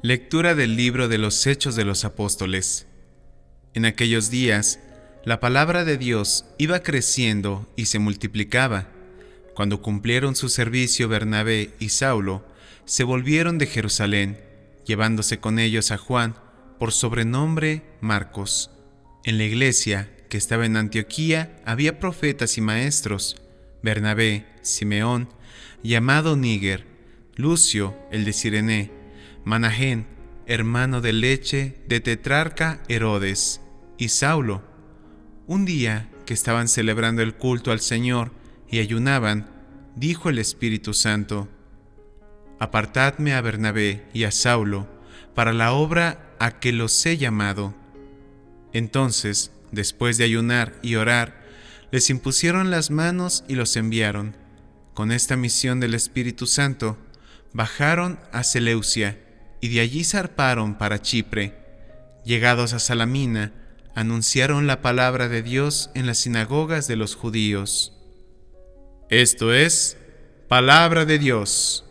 Lectura del libro de los Hechos de los Apóstoles. En aquellos días, la palabra de Dios iba creciendo y se multiplicaba. Cuando cumplieron su servicio Bernabé y Saulo, se volvieron de Jerusalén, llevándose con ellos a Juan, por sobrenombre Marcos. En la iglesia que estaba en Antioquía había profetas y maestros: Bernabé, Simeón, llamado Níger, Lucio, el de Cirene, Manahén, hermano de leche de tetrarca Herodes, y Saulo. Un día que estaban celebrando el culto al Señor y ayunaban, dijo el Espíritu Santo: Apartadme a Bernabé y a Saulo para la obra a que los he llamado. Entonces, después de ayunar y orar, les impusieron las manos y los enviaron. Con esta misión del Espíritu Santo, bajaron a Seleucia y de allí zarparon para Chipre. Llegados a Salamina, anunciaron la palabra de Dios en las sinagogas de los judíos. Esto es palabra de Dios.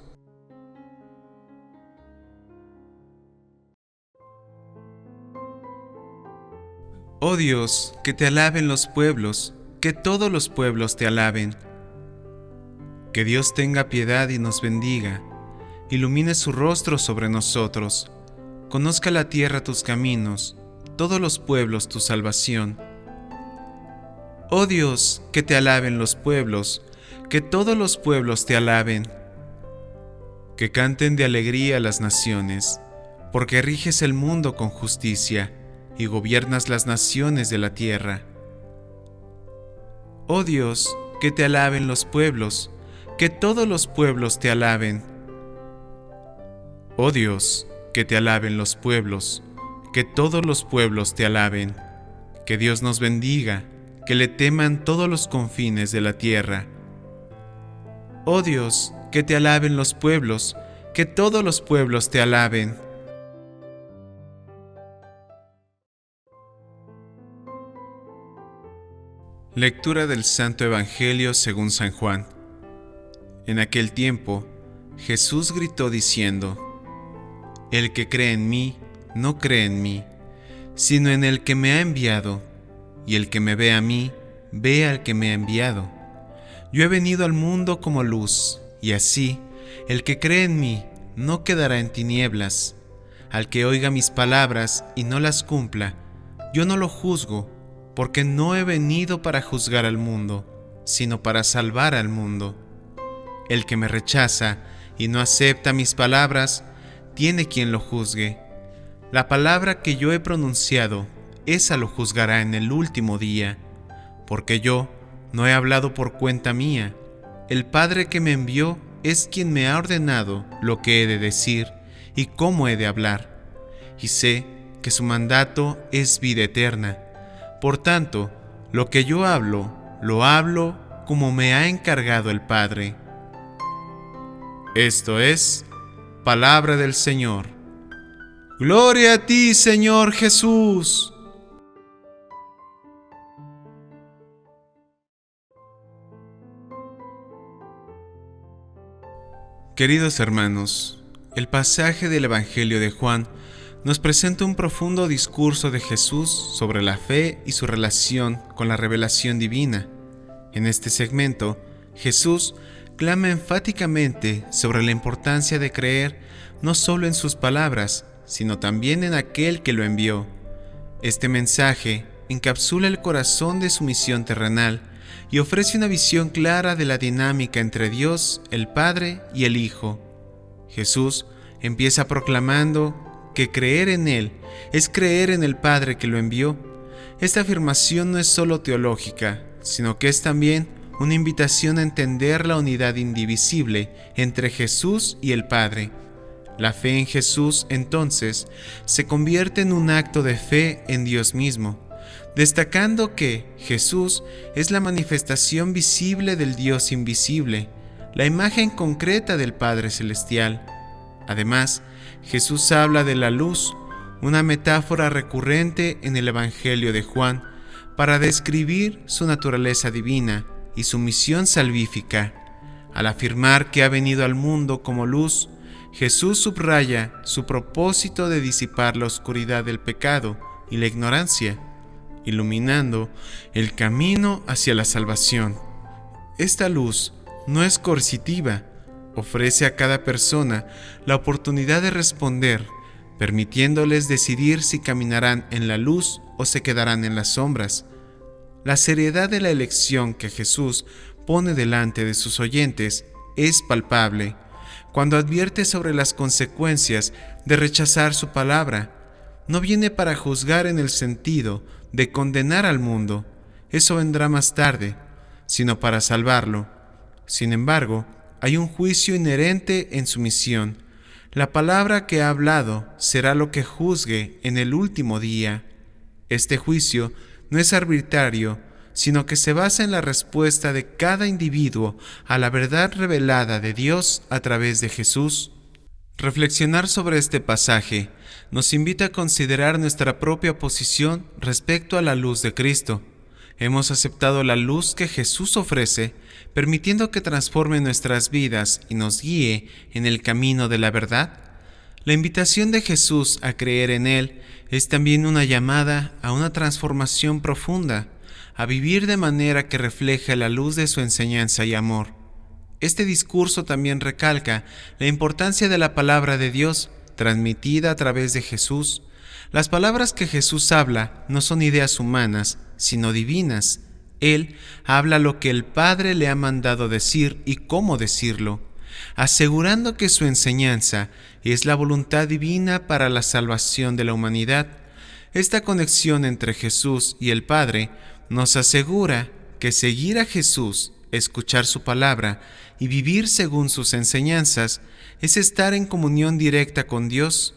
Oh Dios, que te alaben los pueblos, que todos los pueblos te alaben. Que Dios tenga piedad y nos bendiga, ilumine su rostro sobre nosotros, conozca la tierra tus caminos, todos los pueblos tu salvación. Oh Dios, que te alaben los pueblos, que todos los pueblos te alaben. Que canten de alegría las naciones, porque riges el mundo con justicia y gobiernas las naciones de la tierra. Oh Dios, que te alaben los pueblos, que todos los pueblos te alaben. Oh Dios, que te alaben los pueblos, que todos los pueblos te alaben. Que Dios nos bendiga, que le teman todos los confines de la tierra. Oh Dios, que te alaben los pueblos, que todos los pueblos te alaben. Lectura del Santo Evangelio según San Juan. En aquel tiempo, Jesús gritó diciendo: El que cree en mí, no cree en mí, sino en el que me ha enviado, y el que me ve a mí, ve al que me ha enviado. Yo he venido al mundo como luz, y así, el que cree en mí, no quedará en tinieblas. Al que oiga mis palabras y no las cumpla, yo no lo juzgo, porque no he venido para juzgar al mundo, sino para salvar al mundo. El que me rechaza y no acepta mis palabras, tiene quien lo juzgue. La palabra que yo he pronunciado, esa lo juzgará en el último día, porque yo no he hablado por cuenta mía. El Padre que me envió es quien me ha ordenado lo que he de decir y cómo he de hablar, y sé que su mandato es vida eterna. Por tanto, lo que yo hablo, lo hablo como me ha encargado el Padre. Esto es palabra del Señor. ¡Gloria a ti, Señor Jesús! Queridos hermanos, el pasaje del Evangelio de Juan nos presenta un profundo discurso de Jesús sobre la fe y su relación con la revelación divina. En este segmento, Jesús clama enfáticamente sobre la importancia de creer no solo en sus palabras, sino también en aquel que lo envió. Este mensaje encapsula el corazón de su misión terrenal y ofrece una visión clara de la dinámica entre Dios, el Padre y el Hijo. Jesús empieza proclamando que creer en Él es creer en el Padre que lo envió. Esta afirmación no es solo teológica, sino que es también una invitación a entender la unidad indivisible entre Jesús y el Padre. La fe en Jesús, entonces, se convierte en un acto de fe en Dios mismo, destacando que Jesús es la manifestación visible del Dios invisible, la imagen concreta del Padre Celestial. Además, Jesús habla de la luz, una metáfora recurrente en el Evangelio de Juan, para describir su naturaleza divina y su misión salvífica. Al afirmar que ha venido al mundo como luz, Jesús subraya su propósito de disipar la oscuridad del pecado y la ignorancia, iluminando el camino hacia la salvación. Esta luz no es coercitiva, ofrece a cada persona la oportunidad de responder, permitiéndoles decidir si caminarán en la luz o se quedarán en las sombras. La seriedad de la elección que Jesús pone delante de sus oyentes es palpable cuando advierte sobre las consecuencias de rechazar su palabra. No viene para juzgar en el sentido de condenar al mundo, eso vendrá más tarde, sino para salvarlo. Sin embargo, hay un juicio inherente en su misión. La palabra que ha hablado será lo que juzgue en el último día. Este juicio no es arbitrario, sino que se basa en la respuesta de cada individuo a la verdad revelada de Dios a través de Jesús. Reflexionar sobre este pasaje nos invita a considerar nuestra propia posición respecto a la luz de Cristo. Hemos aceptado la luz que Jesús ofrece, permitiendo que transforme nuestras vidas y nos guíe en el camino de la verdad. La invitación de Jesús a creer en Él es también una llamada a una transformación profunda, a vivir de manera que refleje la luz de su enseñanza y amor. Este discurso también recalca la importancia de la palabra de Dios, transmitida a través de Jesús. Las palabras que Jesús habla no son ideas humanas, sino divinas. Él habla lo que el Padre le ha mandado decir y cómo decirlo, asegurando que su enseñanza es la voluntad divina para la salvación de la humanidad. Esta conexión entre Jesús y el Padre nos asegura que seguir a Jesús, escuchar su palabra y vivir según sus enseñanzas es estar en comunión directa con Dios.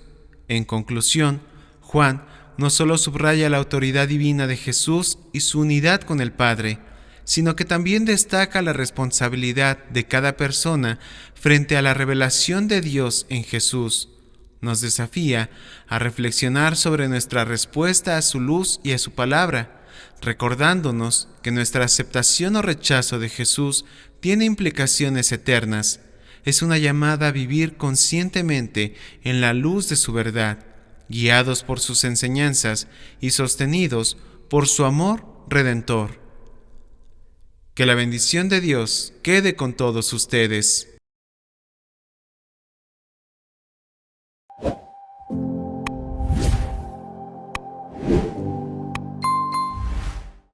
En conclusión, Juan no solo subraya la autoridad divina de Jesús y su unidad con el Padre, sino que también destaca la responsabilidad de cada persona frente a la revelación de Dios en Jesús. Nos desafía a reflexionar sobre nuestra respuesta a su luz y a su palabra, recordándonos que nuestra aceptación o rechazo de Jesús tiene implicaciones eternas. Es una llamada a vivir conscientemente en la luz de su verdad, guiados por sus enseñanzas y sostenidos por su amor redentor. Que la bendición de Dios quede con todos ustedes.